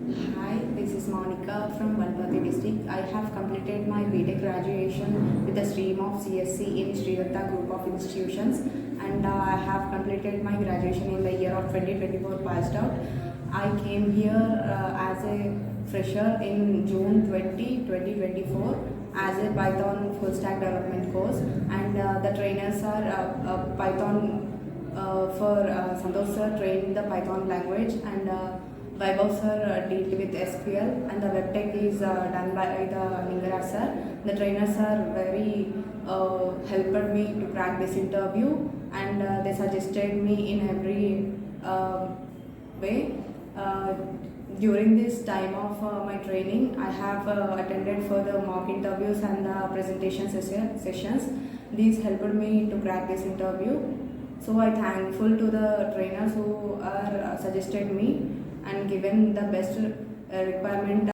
Hi, this is MOUNIKA from Valpati district. I have completed my B.TECH graduation with the stream of CSC in Sridatta group of institutions, and I have completed my graduation in the year of 2024 passed out. I came here as a fresher in June 2024 as a Python full stack development course, and the trainers are Python for Santosh sir trained the Python language, and Vaibhav sir dealt with SQL, and the web-tech is done by the Lingara sir. The trainers are very helped me to crack this interview, and they suggested me in every way. During this time of my training, I have attended for the mock interviews and the presentation sessions. These helped me to crack this interview. So I thankful to the trainers who are suggested me and given the best requirement